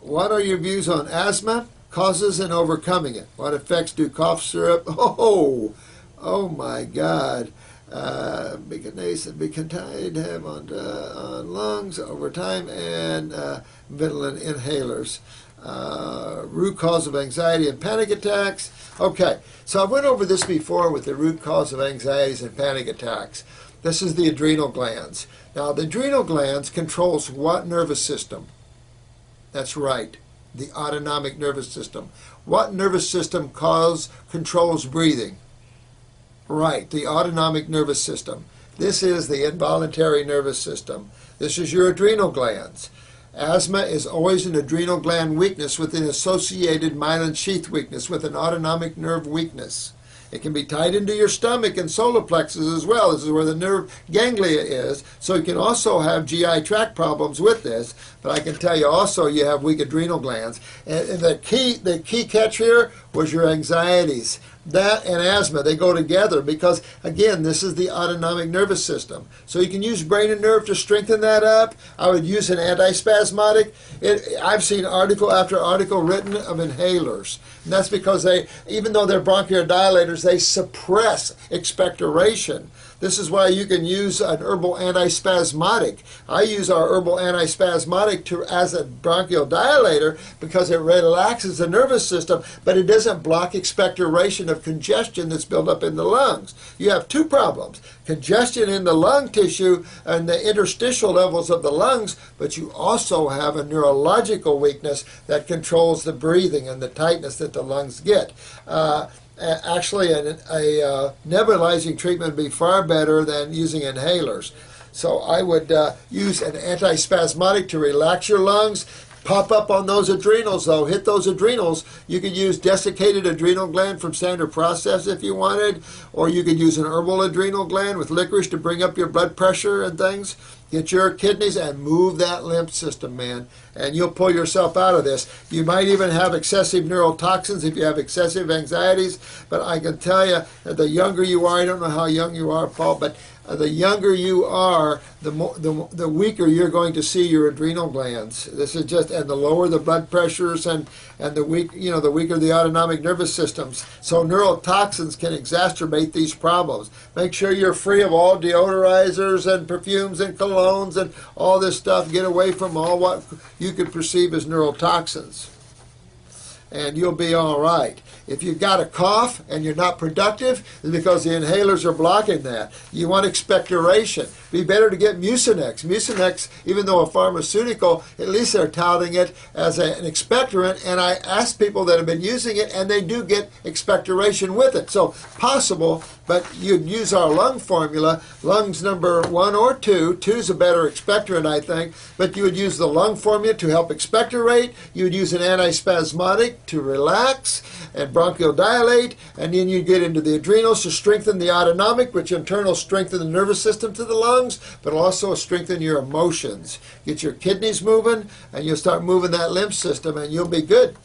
What are your views on asthma, causes, and overcoming it? What effects do cough syrup? Oh my God. Becanide have on lungs over time, and Ventolin inhalers. Root cause of anxiety and panic attacks. Okay, so I went over this before with the root cause of anxieties and panic attacks. This is the adrenal glands. Now, the adrenal glands controls what nervous system? That's right, the autonomic nervous system. What nervous system controls breathing? Right, the autonomic nervous system. This is the involuntary nervous system. This is your adrenal glands. Asthma is always an adrenal gland weakness with an associated myelin sheath weakness, with an autonomic nerve weakness. It can be tied into your stomach and solar plexus as well. This is where the nerve ganglia is. So you can also have GI tract problems with this. But I can tell you also you have weak adrenal glands. And the key catch here was your anxieties. That and asthma, they go together because, again, this is the autonomic nervous system. So you can use brain and nerve to strengthen that up. I would use an antispasmodic. I've seen article after article written of inhalers. And that's because they, even though they're bronchodilators, they suppress expectoration. This is why you can use an herbal antispasmodic. I use our herbal antispasmodic as a bronchial dilator because it relaxes the nervous system, but it doesn't block expectoration of congestion that's built up in the lungs. You have two problems: congestion in the lung tissue and the interstitial levels of the lungs, but you also have a neurological weakness that controls the breathing and the tightness that the lungs get. Actually, a nebulizing treatment would be far better than using inhalers. So I would use an antispasmodic to relax your lungs. Pop up on those adrenals, though. Hit those adrenals. You could use desiccated adrenal gland from Standard Process if you wanted, or you could use an herbal adrenal gland with licorice to bring up your blood pressure and things. Get your kidneys and move that lymph system, man, and you'll pull yourself out of this. You might even have excessive neurotoxins if you have excessive anxieties, but I can tell you that the younger you are, I don't know how young you are, Paul, but the younger you are, the weaker you're going to see your adrenal glands. This is just, and the lower the blood pressures and the weaker the autonomic nervous systems. So neurotoxins can exacerbate these problems. Make sure you're free of all deodorizers and perfumes and colognes and all this stuff. Get away from all what you could perceive as neurotoxins, and you'll be all right. If you've got a cough and you're not productive, it's because the inhalers are blocking that. You want expectoration. Be better to get Mucinex. Mucinex, even though a pharmaceutical, at least they're touting it as an expectorant, and I ask people that have been using it, and they do get expectoration with it. So possible, but you'd use our lung formula, lungs number 1 or 2. 2 is a better expectorant, I think, but you would use the lung formula to help expectorate. You would use an antispasmodic to relax and bronchodilate, and then you get into the adrenals to strengthen the autonomic, which in turn will strengthen the nervous system to the lungs, but also strengthen your emotions. Get your kidneys moving, and you'll start moving that lymph system, and you'll be good.